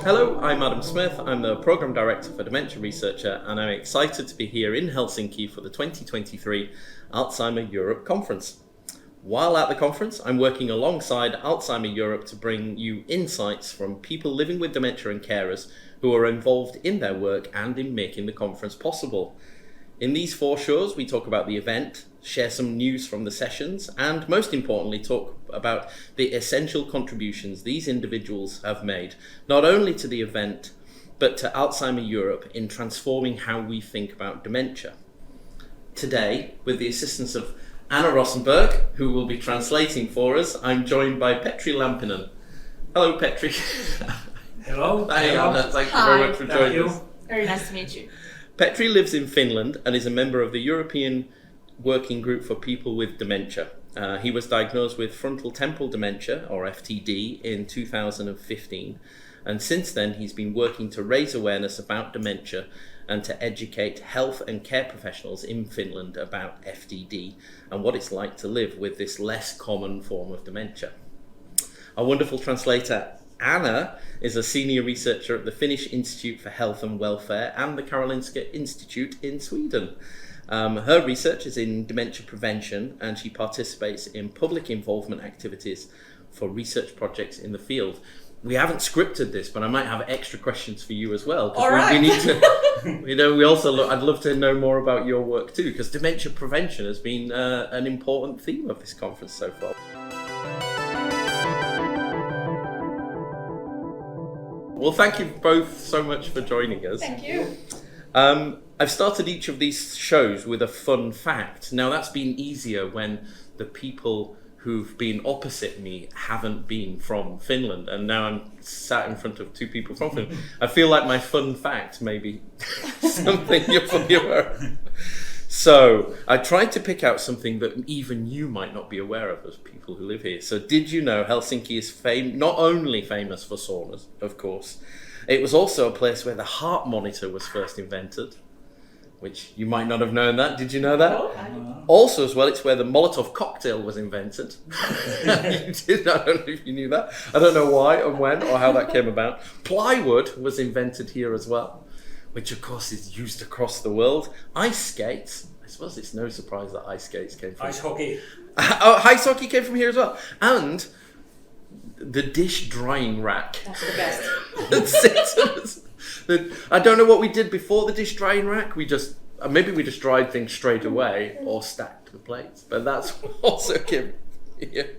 Hello, I'm Adam Smith. I'm the Programme Director for Dementia Researcher, and I'm excited to be here in Helsinki for the 2023 Alzheimer Europe conference. While at the conference, I'm working alongside Alzheimer Europe to bring you insights from people living with dementia and carers who are involved in their work and in making the conference possible. In these 4 shows, we talk about the event, share some news from the sessions, and most importantly, talk about the essential contributions these individuals have made, not only to the event, but to Alzheimer Europe in transforming how we think about dementia. Today, with the assistance of Anna Rosenberg, who will be translating for us, I'm joined by Petri Lampinen. Hello, Petri. Hello. Hi, Anna. Thank you very much for joining us. Very nice to meet you. Petri lives in Finland and is a member of the European Working Group for People with Dementia. He was diagnosed with Fronto-Temporal Dementia, or FTD, in 2015. And since then, he's been working to raise awareness about dementia and to educate health and care professionals in Finland about FTD and what it's like to live with this less common form of dementia. Our wonderful translator, Anna, is a senior researcher at the Finnish Institute for Health and Welfare and the Karolinska Institute in Sweden. Her research is in dementia prevention, and she participates in public involvement activities for research projects in the field. We haven't scripted this, but I might have extra questions for you as well. All right. We need to, I'd love to know more about your work too, because dementia prevention has been an important theme of this conference so far. Well, thank you both so much for joining us. Thank you. I've started each of these shows with a fun fact. Now, that's been easier when the people who've been opposite me haven't been from Finland, and now I'm sat in front of 2 people from Finland. I feel like my fun fact may be something you're fully aware of. So I tried to pick out something that even you might not be aware of as people who live here. So did you know Helsinki is not only famous for saunas, of course, it was also a place where the heart monitor was first invented, which you might not have known that. Did you know that? Oh, also as well, it's where the Molotov cocktail was invented. You did? I don't know if you knew that. I don't know why and when or how that came about. Plywood was invented here as well, which of course is used across the world. Ice skates. I suppose it's no surprise that ice skates came from... Ice hockey. Ice hockey came from here as well. And the dish drying rack. that's the best. I don't know what we did before the dish drying rack. Maybe we just dried things straight away or stacked the plates. But that's also came here.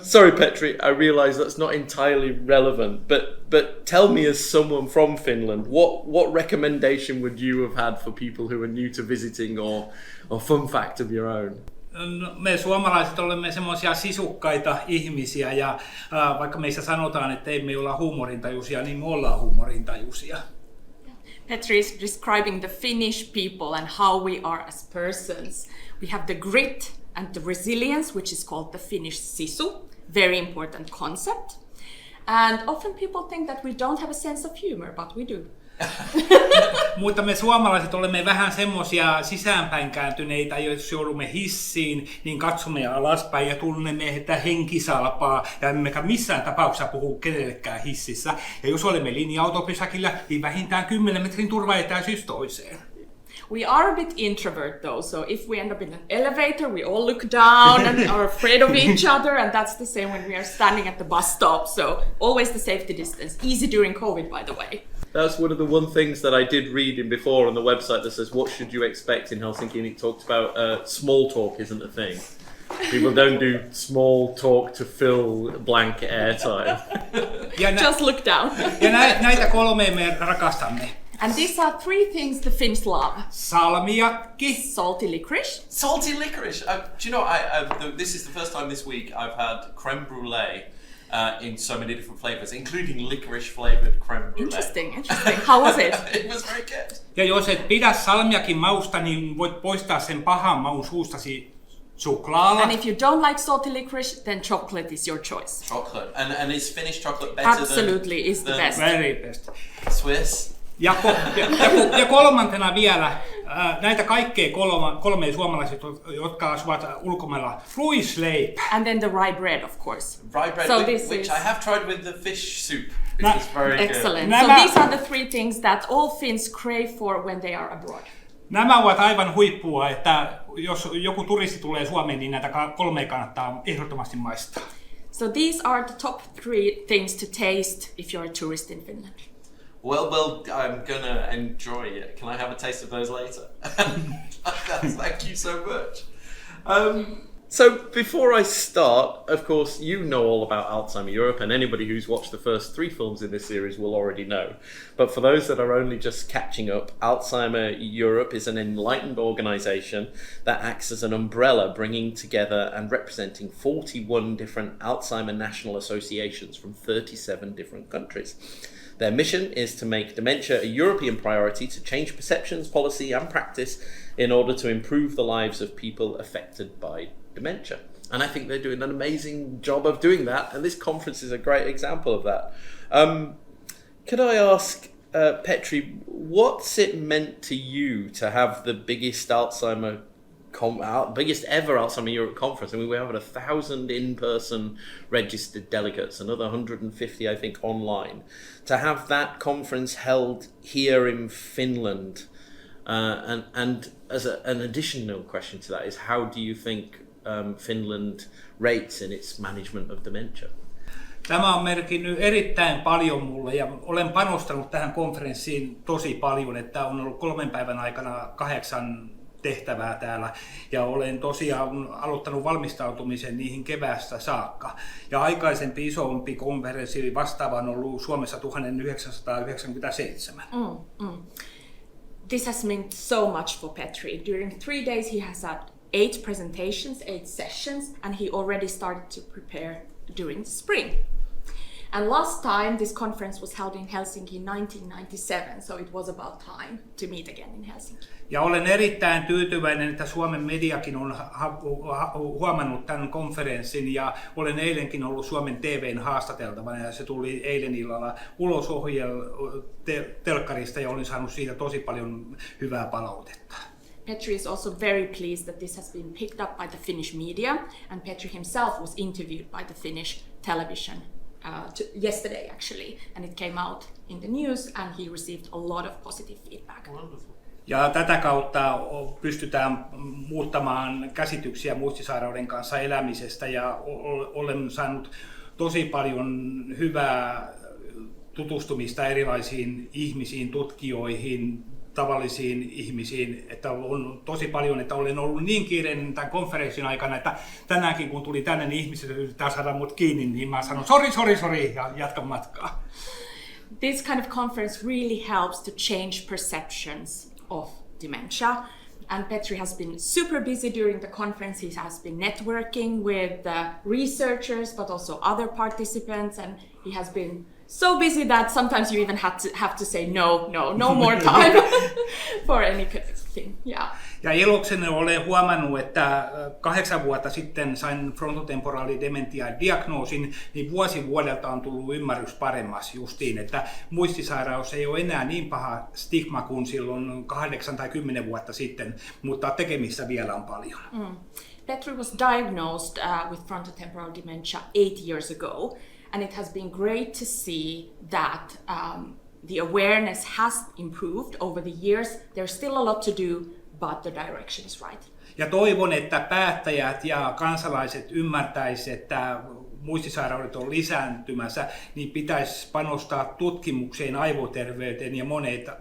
Sorry, Petri, I realise that's not entirely relevant. But tell me, as someone from Finland, what recommendation would you have had for people who are new to visiting or fun fact of your own? No, me suomalaiset olemme semmoisia sisukkaita ihmisiä ja vaikka meissä sanotaan, että ei me olla huumorintajuisia, niin me ollaan huumorintajuisia. Petri is describing the Finnish people and how we are as persons. We have the grit and the resilience, which is called the Finnish sisu, very important concept. And often people think that we don't have a sense of humor, but we do. Mutta me suomalaiset olemme vähän semmoisia sisäänpäin kääntyneitä, jos joudumme hissiin, niin katsomme alaspäin ja tunnemme, että henki salpaa ja emmekä missään tapauksessa puhu kenellekään hississä. Ja jos olemme linja-autopysäkillä, niin vähintään 10 metrin turvaetäisyys toiseen. We are a bit introvert though, so if we end up in an elevator, we all look down and are afraid of each other, and that's the same when we are standing at the bus stop, so always the safety distance. Easy during COVID, by the way. That's one of the one things that I did read in before on the website that says, what should you expect in Helsinki? And it talks about small talk isn't a thing. People don't do small talk to fill blank airtime. Just look down. Ja näitä 3 me rakastamme. And these are 3 things the Finns love. Salmiakki. Salty licorice. Salty licorice. Do you know, this is the first time this week I've had creme brulee in so many different flavours, including licorice-flavoured creme brulee. Interesting. How was it? It was very good. Ja jos et pidä salmiakin mausta, niin voit poistaa sen pahan maun suustasi suklaalla. And if you don't like salty licorice, then chocolate is your choice. Chocolate. And is Finnish chocolate better Absolutely is the best. Very best. Swiss? Ja kolmantena vielä näitä kaikkea kolmea suomalaiset, jotka asuvat ulkomailla, ruisleipä. And then the rye bread, of course. Rye bread, So which I have tried with the fish soup, which is very excellent. good. So these are the three things that all Finns crave for when they are abroad. Nämä ovat aivan huippua, että jos joku turisti tulee Suomeen, niin näitä kolmea kannattaa ehdottomasti maistaa. So these are the top 3 things to taste if you're a tourist in Finland. Well, I'm gonna enjoy it. Can I have a taste of those later? Thank you so much. So before I start, of course, you know all about Alzheimer Europe, and anybody who's watched the first 3 films in this series will already know. But for those that are only just catching up, Alzheimer Europe is an enlightened organisation that acts as an umbrella, bringing together and representing 41 different Alzheimer national associations from 37 different countries. Their mission is to make dementia a European priority to change perceptions, policy and practice in order to improve the lives of people affected by dementia. And I think they're doing an amazing job of doing that, and this conference is a great example of that. Could I ask, Petri, what's it meant to you to have the biggest biggest ever Alzheimer Europe conference? I mean, we have 1,000 in-person registered delegates, another 150, I think, online. To have that conference held here in Finland, and as an additional question to that is, how do you think Finland rates in its management of dementia? Tämä on merkinnyt erittäin paljon mulle ja olen panostanut tähän konferenssiin tosi paljon, että on ollut 3 päivän aikana 8 tehtävää täällä ja olen tosiaan aloittanut valmistautumisen niihin keväästä saakka. Ja aikaisempi isompi konferenssi vastaava on ollut Suomessa 1997. This has meant so much for Petri. During 3 days he has had 8 presentations, 8 sessions, and he already started to prepare during the spring. And last time this conference was held in Helsinki in 1997, so it was about time to meet again in Helsinki. Ja olen erittäin tyytyväinen, että Suomen mediakin on huomannut tämän konferenssin ja olen eilenkin ollut Suomen TV:n haastateltavana ja se tuli eilen illalla ulos telkkarista ja olin saanut siitä tosi paljon hyvää palautetta. Petri is also very pleased that this has been picked up by the Finnish media, and Petri himself was interviewed by the Finnish television yesterday actually, and it came out in the news and he received a lot of positive feedback. Wonderful. Ja tätä kautta pystytään muuttamaan käsityksiä muistisairauden kanssa elämisestä ja olen saanut tosi paljon hyvää tutustumista erilaisiin ihmisiin, tutkijoihin, tavallisiin ihmisiin, että on tosi paljon, että olen ollut niin kiireinen tämän konferenssin aikana, että tänäänkin kun tuli tänne, niin ihmiset yrittää saada mut kiinni, niin mä sanon sorry ja jatkan matkaa. This kind of conference really helps to change perceptions of dementia. And Petri has been super busy during the conference. He has been networking with the researchers, but also other participants, and he has been so busy that sometimes you even have to say no more time for anything. Yeah. Ja ilokseni olen huomannut, että 8 vuotta sitten sain Fronto-Temporal Dementia diagnoosin, niin vuosi vuodelta on tullut ymmärrys paremmaksi justiin, että muistisairaus ei ole enää niin paha stigma kuin silloin 8 tai 10 vuotta sitten, mutta tekemistä vielä on paljon. Petri was diagnosed with frontotemporal dementia 8 years ago, and it has been great to see that the awareness has improved over the years. There's still a lot to do, but the direction is right. Ja toivon, että päättäjät ja kansalaiset ymmärtäisivät, että muistisairaudet on lisääntymässä, niin pitäisi panostaa tutkimukseen, aivoterveyteen ja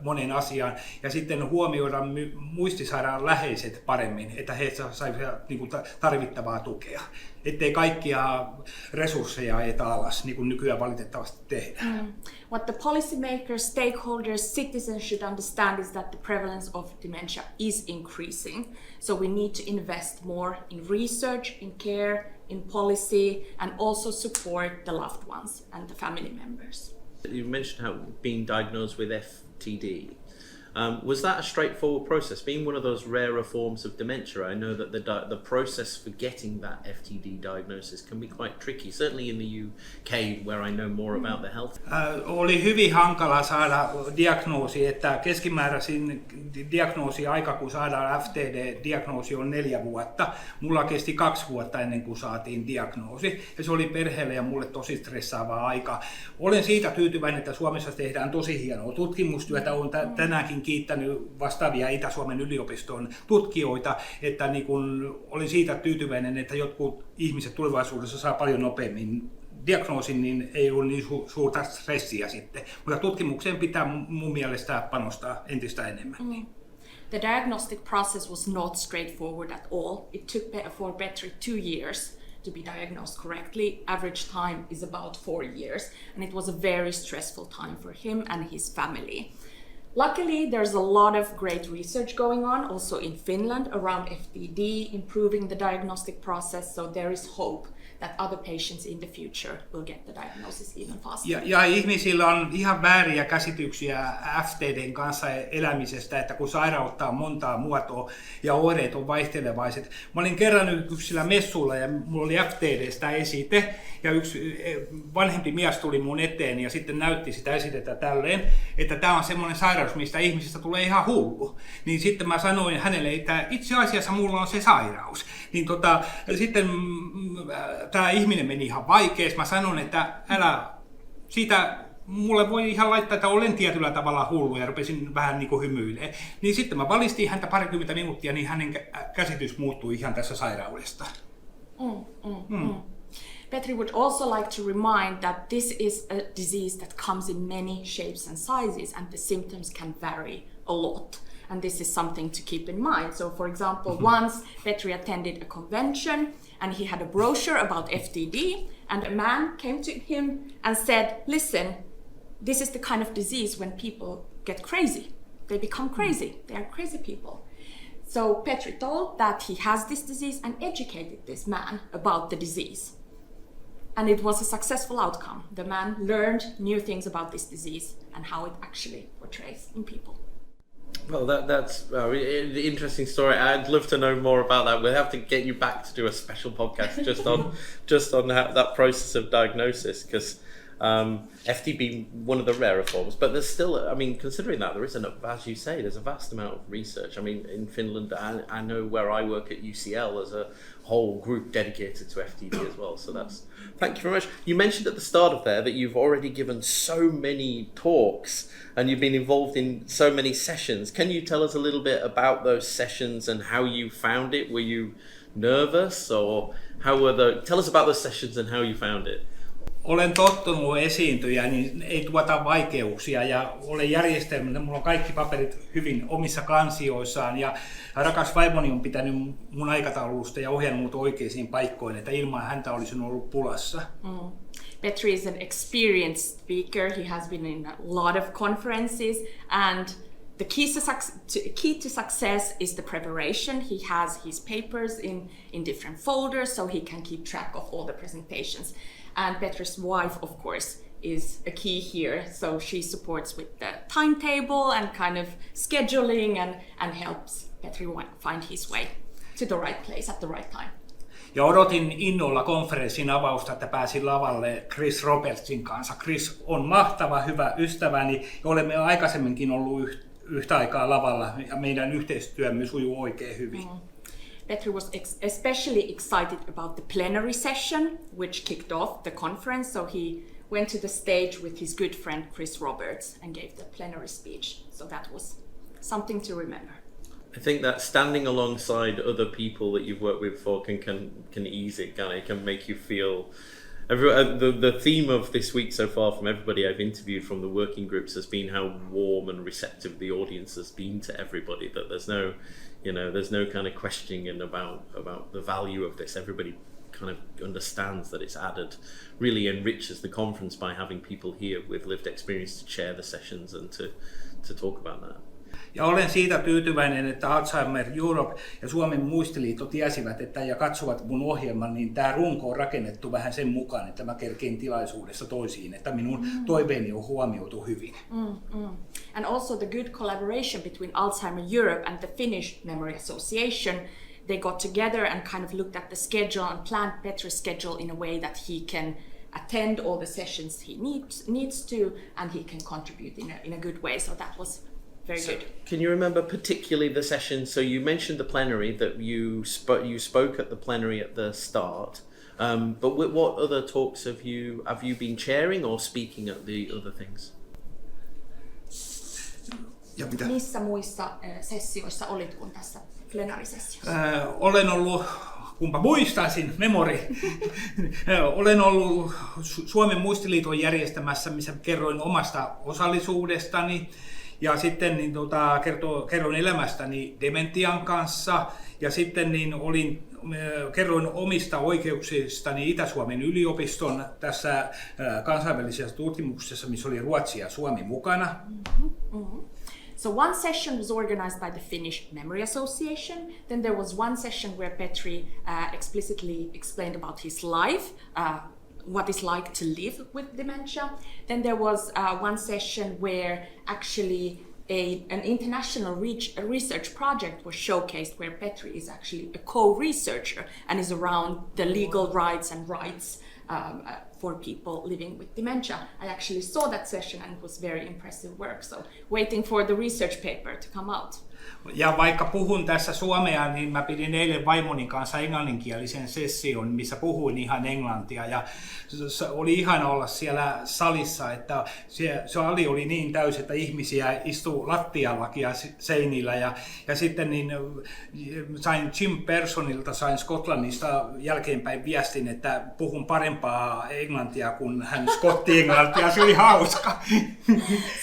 moneen asiaan. Ja sitten huomioida muistisairaan läheiset paremmin, että he saisivat niin tarvittavaa tukea. Ettei kaikkia resursseja ajeta alas, niin kuin nykyään valitettavasti tehdään. What the policymakers, stakeholders, citizens should understand is that the prevalence of dementia is increasing. So we need to invest more in research, in care, in policy, and also support the loved ones and the family members. You mentioned how being diagnosed with FTD. Was that a straightforward process? Being one of those rarer forms of dementia, I know that the process for getting that FTD diagnosis can be quite tricky, certainly in the UK where I know more about the health. Oli hyvin hankala saada diagnoosi, että keskimääräisin diagnoosiaika, kun saadaan FTD-diagnoosi on 4 vuotta. Mulla kesti 2 vuotta ennen kuin saatiin diagnoosi ja se oli perheelle ja mulle tosi stressaavaa aikaa. Olen siitä tyytyväinen, että Suomessa tehdään tosi hienoa tutkimustyötä. Olen tänäänkin kiittänyt vastaavia Itä-Suomen yliopiston tutkijoita, että niin kun olin siitä tyytyväinen, että jotkut ihmiset tulevaisuudessa saa paljon nopeammin diagnoosin, niin ei ole niin suurta stressiä sitten. Mutta tutkimukseen pitää mun mielestä panostaa entistä enemmän. The diagnostic process was not straightforward at all. It took for Petri 2 years to be diagnosed correctly. Average time is about 4 years, and it was a very stressful time for him and his family. Luckily, there's a lot of great research going on also in Finland around FTD, improving the diagnostic process, so there is hope that other patients in the future will get the diagnosis even faster. Ja ihmisillä on ihan vääriä käsityksiä FTDn kanssa elämisestä, että kun sairautta on montaa muotoa ja oireet on vaihtelevaiset. Mä olin kerran yksillä messuilla ja mulla oli FTDstä esite ja yksi vanhempi mies tuli mun eteen ja sitten näytti sitä esitettä tälleen, että tämä on semmoinen sairaus, mistä ihmisistä tulee ihan hullu. Niin sitten mä sanoin hänelle, että itse asiassa mulla on se sairaus. Niin sitten tämä ihminen meni ihan vaikeaksi. Mä sanon, että älä siitä, mulle voi ihan laittaa, että olen tietyllä tavalla hullu ja rupesin vähän niin kuin hymyilemään. Niin sitten mä valistin häntä 20 minuuttia, niin hänen käsitys muuttui ihan tässä sairaudesta. Petri would also like to remind that this is a disease that comes in many shapes and sizes, and the symptoms can vary a lot. And this is something to keep in mind. So, for example, once Petri attended a convention and he had a brochure about FTD, and a man came to him and said, listen, this is the kind of disease when people get crazy. They become crazy. They are crazy people. So Petri told that he has this disease and educated this man about the disease. And it was a successful outcome. The man learned new things about this disease and how it actually portrays in people. Well, that's an interesting story. I'd love to know more about that. We'll have to get you back to do a special podcast just on that process of diagnosis, because FTD, one of the rarer forms, but there's still, I mean, considering that there isn't, as you say, there's a vast amount of research. I mean, in Finland, I know where I work at UCL, there's a whole group dedicated to FTD as well. So thank you very much. You mentioned at the start of there that you've already given so many talks and you've been involved in so many sessions. Can you tell us a little bit about those sessions and how you found it? Were you nervous, or tell us about those sessions and how you found it? Olen tottunut esiintyjä, niin ei tuota vaikeuksia ja olen järjestelmällä. Mulla on kaikki paperit hyvin omissa kansioissaan ja rakas vaimoni on pitänyt mun aikataulusta ja ohjannut mut oikeisiin paikkoihin, että ilman häntä olisin ollut pulassa. Petri is an experienced speaker. He has been in a lot of conferences, and the key to success is the preparation. He has his papers in different folders so he can keep track of all the presentations. And Petri's wife, of course, is a key here. So she supports with the timetable and kind of scheduling and helps Petri find his way to the right place at the right time. Ja odotin innolla konferenssin avausta, että pääsin lavalle Chris Robertsin kanssa. Chris on mahtava, hyvä ystäväni ja olemme aikaisemminkin ollut yhtä aikaa lavalla ja meidän yhteistyömme sujuu oikein hyvin. Petri was especially excited about the plenary session, which kicked off the conference. So he went to the stage with his good friend Chris Roberts and gave the plenary speech. So that was something to remember. I think that standing alongside other people that you've worked with before can ease it, it can make you feel. The theme of this week so far from everybody I've interviewed from the working groups has been how warm and receptive the audience has been to everybody, that there's no kind of questioning about the value of this. Everybody kind of understands that it's added, really enriches the conference by having people here with lived experience to chair the sessions and to talk about that. Ja olen siitä tyytyväinen, että Alzheimer Europe ja Suomen muistiliitto tiesivät ja katsovat mun ohjelman, niin tämä runko on rakennettu vähän sen mukaan, että mä kerkein tilaisuudessa toisiin, että minun toiveeni on huomioitu hyvin. And also the good collaboration between Alzheimer Europe and the Finnish Memory Association. They got together and kind of looked at the schedule and planned Petri's schedule in a way that he can attend all the sessions he needs to, and he can contribute in a good way. So that was very good. Can you remember particularly the session? So you mentioned the plenary, that you spoke at the plenary at the start. But what other talks have you been chairing or speaking at the other things? Missä muissa sessioissa olit kuin tässä plenaarisessiossa? Olen ollut, kumpa muistaisin, olen ollut Suomen muistiliiton järjestämässä, missä kerroin omasta osallisuudestani ja sitten kerroin elämästäni dementian kanssa ja sitten kerroin omista oikeuksistani Itä-Suomen yliopiston tässä kansainvälisessä tutkimuksessa, missä oli Ruotsi ja Suomi mukana. So one session was organized by the Finnish Memory Association. Then there was one session where Petri explicitly explained about his life, what it's like to live with dementia. Then there was one session where actually an international research project was showcased where Petri is actually a co-researcher and is around the legal rights and rights for people living with dementia. I actually saw that session and it was very impressive work. So waiting for the research paper to come out. Ja vaikka puhun tässä suomea, niin mä pidin eilen vaimoni kanssa englanninkielisen session, missä puhuin ihan englantia. Ja se oli ihana olla siellä salissa, että se sali oli niin täysi, että ihmisiä istuu lattiallakin ja seinillä. Ja sitten sain Jim Personilta, sain Skotlannista jälkeenpäin viestin, että puhun parempaa englantia kuin hän skotti-englantia. Se oli hauska.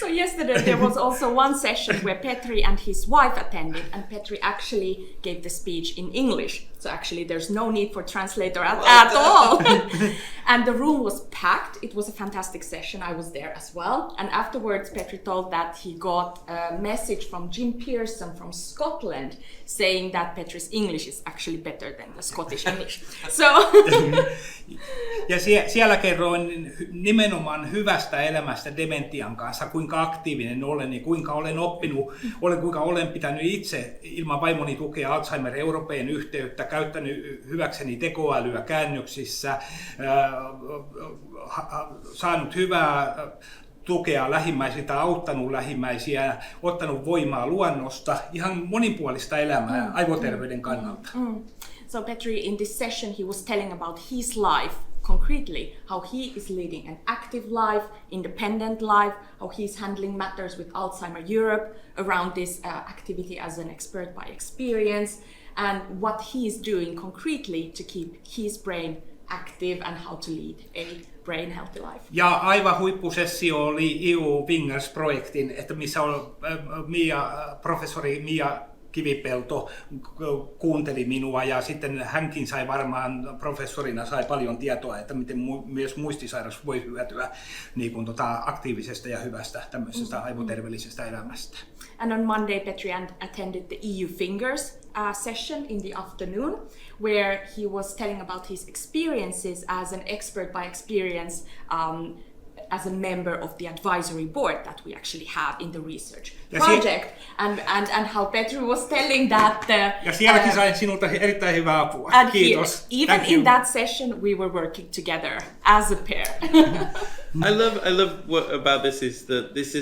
So yesterday there was also one session where Petri and his wife attended, and Petri actually gave the speech in English. So actually there's no need for translator at all. And the room was packed. It was a fantastic session. I was there as well. And afterwards Petri told that he got a message from Jim Pearson from Scotland saying that Petri's English is actually better than the Scottish English. So ja siellä kerroin nimenomaan hyvästä elämästä dementian kanssa, kuinka aktiivinen olen ja kuinka olen oppinut, kuinka olen pitänyt itse ilman vaimoni tukea Alzheimer Europeen yhteyttä, käyttänyt hyväkseni tekoälyä käännöksissä, saanut hyvää tukea lähimmäisiltä, auttanut lähimmäisiä, ottanut voimaa luonnosta, ihan monipuolista elämää aivoterveyden kannalta. So Petri, in this session, he was telling about his life concretely, how he is leading an active life, independent life, how he's handling matters with Alzheimer Europe around this activity as an expert by experience, and what he is doing concretely to keep his brain active and how to lead a brain healthy life. Ja aivan huippusessio oli EWPWD-projektin, että missä on professori Mia Kivipelto kuunteli minua ja sitten hänkin sai varmaan professorina paljon tietoa, että miten myös muistisairas voi hyötyä aktiivisesta ja hyvästä tämmöisestä aivoterveellisestä elämästä. And on Monday, Petri attended the EU Fingers session in the afternoon, where he was telling about his experiences as an expert by experience as a member of the advisory board that we actually have in the research project, and how Petri was telling that. Ja sielläkin sain sinulta erittäin hyvää apua. Kiitos. Even in that session, we were working together as a pair. I love what about this is that this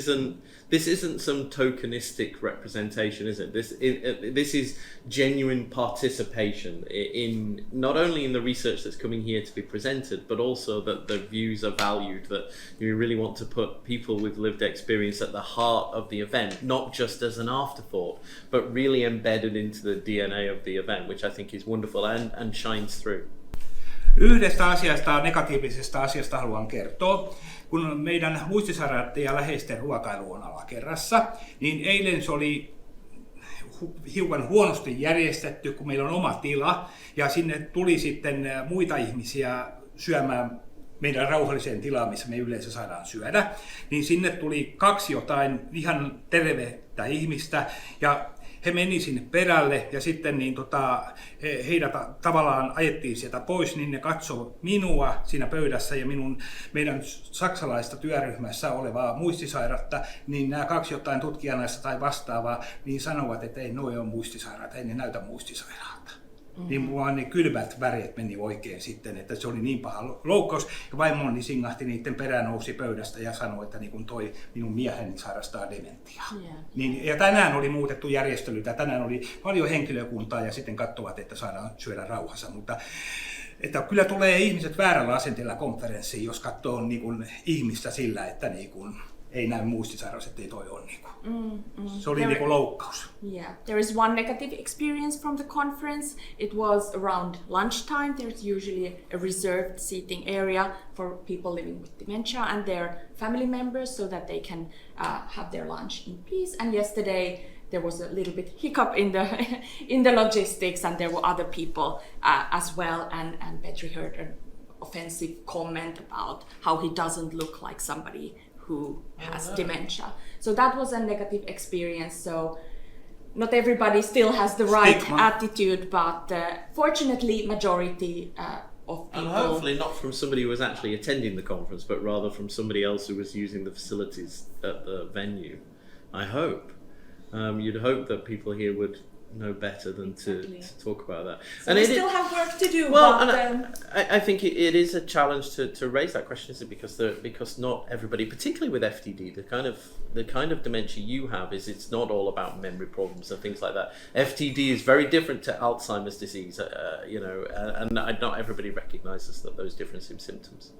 isn't some tokenistic representation, is it? This is genuine participation in not only in the research that's coming here to be presented, but also that the views are valued, that you really want to put people with lived experience at the heart of the event, not just as an afterthought, but really embedded into the DNA of the event, which I think is wonderful and shines through. Yhdestä asiasta, negatiivisesta asiasta haluan kertoa. Kun meidän muistisairaiden ja läheisten ruokailu on alakerrassa, niin eilen se oli hiukan huonosti järjestetty, kun meillä on oma tila, ja sinne tuli sitten muita ihmisiä syömään meidän rauhalliseen tilaan, missä me yleensä saadaan syödä, niin sinne tuli 2 jotain ihan tervettä ihmistä, ja he meni sinne perälle, ja sitten heidät tavallaan ajettiin sieltä pois, niin ne katsoi minua siinä pöydässä ja meidän saksalaista työryhmässä olevaa muistisairautta, niin nämä 2 jotain tutkijanaista tai vastaavaa, niin sanovat, että ei noi ole muistisairaat, ei ne näytä muistisairaalta. Niin mulla ne kylmät väreet meni oikein sitten, että se oli niin paha loukkaus. Ja vaimoni singahti niiden perään, nousi pöydästä ja sanoi, että niin toi minun mieheni sairastaa dementiaa. Yeah. Niin, ja tänään oli muutettu järjestelytä, tänään oli paljon henkilökuntaa ja sitten katsovat, että saadaan syödä rauhassa. Mutta että kyllä tulee ihmiset väärällä asenteella konferenssiin, jos katsoo niin kuin ihmistä sillä, että niin kuin ei näy muistisairaus, ettei toi ole niinku. Se oli niinku loukkaus. Yeah, there is one negative experience from the conference. It was around lunchtime. There's usually a reserved seating area for people living with dementia and their family members so that they can have their lunch in peace. And yesterday there was a little bit hiccup in the logistics and there were other people as well. And Petri heard an offensive comment about how he doesn't look like somebody who has dementia. So that was a negative experience. So not everybody still has the right attitude, but fortunately majority of people... And hopefully not from somebody who was actually attending the conference, but rather from somebody else who was using the facilities at the venue. I hope. You'd hope that people here would know better than to talk about that. So and we still have work to do. Well, but, and I think it is a challenge to raise that question, isn't it? Because not everybody, particularly with FTD, the kind of dementia you have is it's not all about memory problems and things like that. FTD is very different to Alzheimer's disease, and not everybody recognises those different symptoms.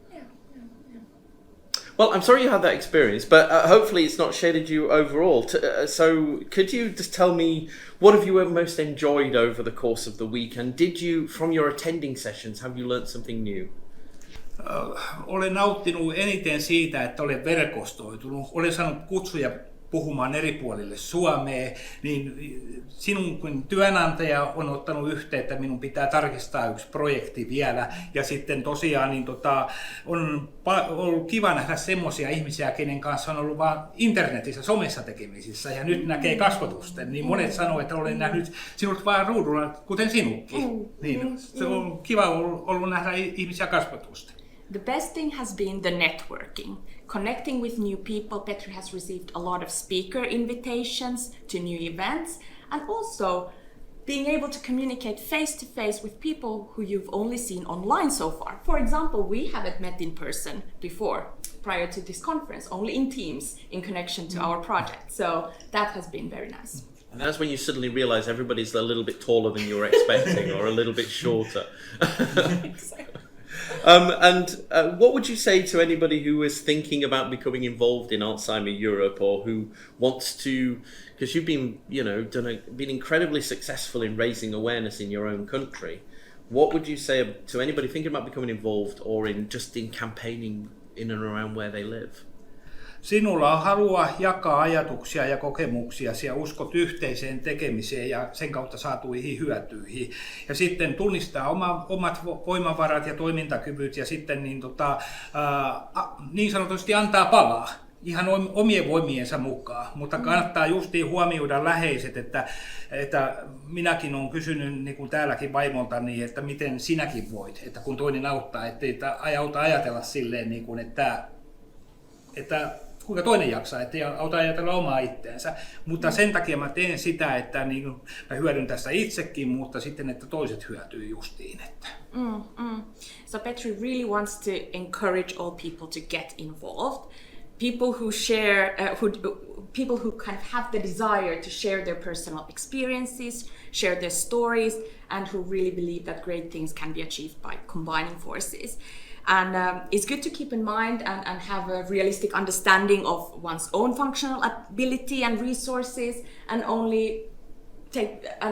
Well, I'm sorry you had that experience, but hopefully it's not shaded you overall. So could you just tell me, what have you most enjoyed over the course of the week? And did you, from your attending sessions, have you learnt something new? Olen nauttinut eniten siitä, että olen verkostoitunut. Olen saanut kutsuja puhumaan eri puolille Suomea, niin sinun kun työnantaja on ottanut yhteyttä, minun pitää tarkistaa yksi projekti vielä. Ja sitten tosiaan on ollut kiva nähdä semmoisia ihmisiä, kenen kanssa on ollut vain internetissä, somessa tekemisissä ja nyt näkee kasvotusten. Niin monet sanoo, että olen nähnyt sinut vain ruudulla, kuten sinutkin. Niin, se on kiva ollut nähdä ihmisiä kasvotusten. The best thing has been the networking. Connecting with new people. Petri has received a lot of speaker invitations to new events and also being able to communicate face to face with people who you've only seen online so far. For example, we haven't met in person before, prior to this conference, only in Teams in connection to our project. So that has been very nice. And that's when you suddenly realise everybody's a little bit taller than you were expecting or a little bit shorter. Exactly. What would you say to anybody who is thinking about becoming involved in Alzheimer Europe or who wants to, because you've been, been incredibly successful in raising awareness in your own country. What would you say to anybody thinking about becoming involved or in campaigning in and around where they live? Sinulla on halua jakaa ajatuksia ja kokemuksia ja uskot yhteiseen tekemiseen ja sen kautta saatuihin hyötyihin. Ja sitten tunnistaa omat voimavarat ja toimintakyvyt ja sitten niin sanotusti antaa palaa ihan omien voimiensa mukaan. Mutta kannattaa justiin huomioida läheiset, että minäkin olen kysynyt niin kuin täälläkin vaimoltani, että miten sinäkin voit, että kun toinen auttaa, ettei auta ajatella silleen, niin kuin, että kuinka toinen jaksaa, ettei auta ajatella omaa itteensä. Mutta sen takia mä teen sitä, että niin, mä hyödyn tästä itsekin, mutta sitten, että toiset hyötyy justiin. Että. So Petri really wants to encourage all people to get involved. People who share, people who kind of have the desire to share their personal experiences, share their stories, and who really believe that great things can be achieved by combining forces. And it's good to keep in mind and have a realistic understanding of one's own functional ability and resources, and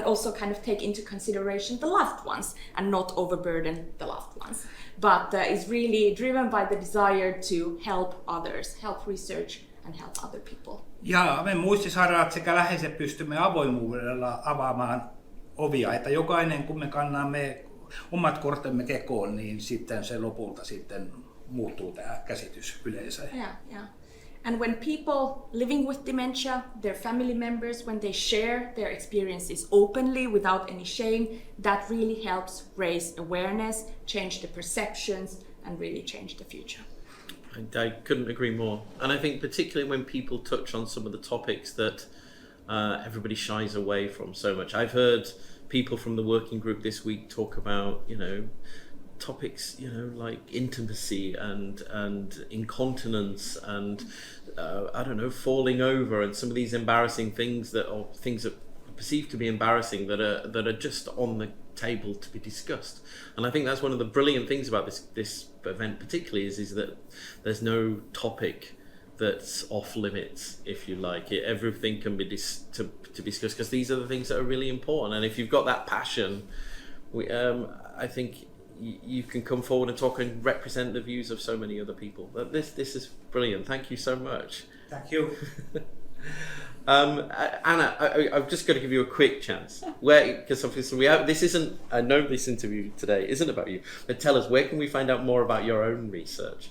also kind of take into consideration the loved ones and not overburden the loved ones. But it's really driven by the desire to help others, help research and help other people. Ja me muistisairaat sekä läheiset pystymme avoimuudella avaamaan ovia, että jokainen kun me kannamme omat kortemme kekoon, niin sitten se lopulta sitten muuttuu tämä käsitys yleensä. Yeah. And when people living with dementia, their family members, when they share their experiences openly without any shame, that really helps raise awareness, change the perceptions, and really change the future. I couldn't agree more. And I think particularly when people touch on some of the topics that everybody shies away from so much. I've heard people from the working group this week talk about, topics, like intimacy and incontinence and falling over and some of these embarrassing things that are perceived to be embarrassing that are just on the table to be discussed. And I think that's one of the brilliant things about this event particularly is that there's no topic that's off limits, if you like. Everything can be to be discussed because these are the things that are really important. And if you've got that passion, I think you can come forward and talk and represent the views of so many other people. This is brilliant. Thank you so much. Thank you. Anna, I'm just going to give you a quick chance. Because obviously I know this interview today isn't about you, but tell us, where can we find out more about your own research?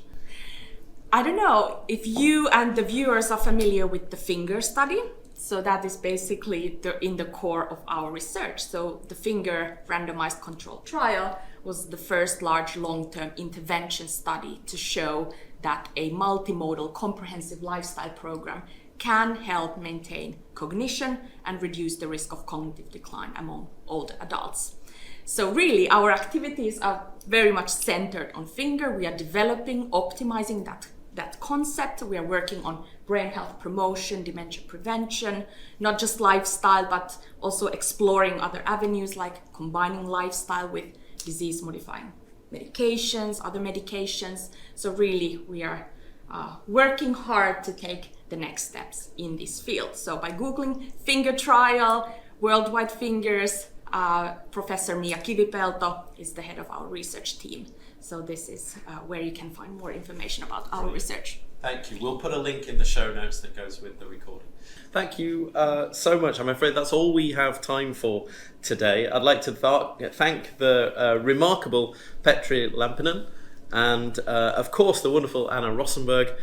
I don't know if you and the viewers are familiar with the finger study. So that is basically in the core of our research. So the finger randomized controlled trial was the first large long-term intervention study to show that a multimodal comprehensive lifestyle program can help maintain cognition and reduce the risk of cognitive decline among older adults. So really our activities are very much centered on finger. We are developing, optimizing that concept. We are working on brain health promotion, dementia prevention, not just lifestyle, but also exploring other avenues like combining lifestyle with disease-modifying medications, other medications. So really we are working hard to take the next steps in this field. So by Googling finger trial, worldwide fingers, Professor Mia Kivipelto is the head of our research team. So this is where you can find more information about our research. Thank you. We'll put a link in the show notes that goes with the recording. Thank you so much. I'm afraid that's all we have time for today. I'd like to thank the remarkable Petri Lampinen and, of course, the wonderful Anna Rosenberg,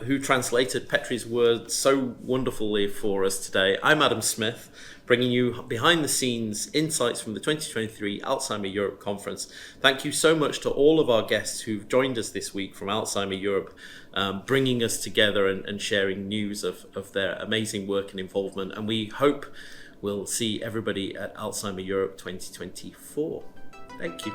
who translated Petri's words so wonderfully for us today. I'm Adam Smith, bringing you behind-the-scenes insights from the 2023 Alzheimer Europe Conference. Thank you so much to all of our guests who've joined us this week from Alzheimer Europe, bringing us together and sharing news of their amazing work and involvement. And we hope we'll see everybody at Alzheimer Europe 2024. Thank you.